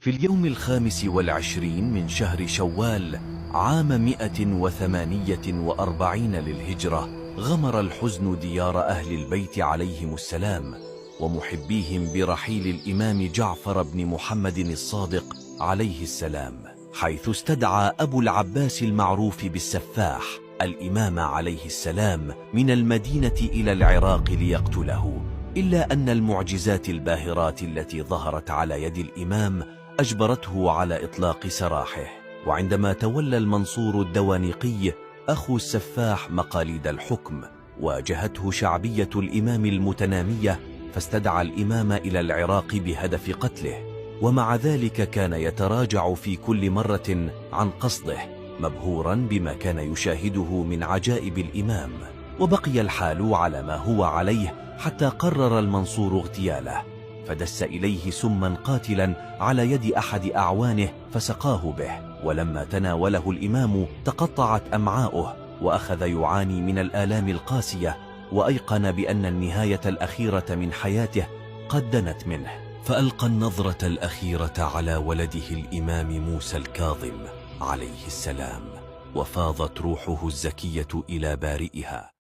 في اليوم 25 من شهر شوال عام 148 للهجرة، غمر الحزن ديار أهل البيت عليهم السلام ومحبيهم برحيل الإمام جعفر بن محمد الصادق عليه السلام، حيث استدعى أبو العباس المعروف بالسفاح الإمام عليه السلام من المدينة إلى العراق ليقتله. إلا أن المعجزات الباهرات التي ظهرت على يد الإمام أجبرته على إطلاق سراحه. وعندما تولى المنصور الدوانقي أخو السفاح مقاليد الحكم، واجهته شعبية الإمام المتنامية، فاستدعى الإمام إلى العراق بهدف قتله، ومع ذلك كان يتراجع في كل مرة عن قصده، مبهورا بما كان يشاهده من عجائب الإمام. وبقي الحال على ما هو عليه حتى قرر المنصور اغتياله، فدس إليه سما قاتلا على يد أحد أعوانه فسقاه به، ولما تناوله الإمام تقطعت أمعاؤه وأخذ يعاني من الآلام القاسية، وأيقن بأن النهاية الأخيرة من حياته قد دنت منه، فألقى النظرة الأخيرة على ولده الإمام موسى الكاظم عليه السلام، وفاضت روحه الزكية إلى بارئها.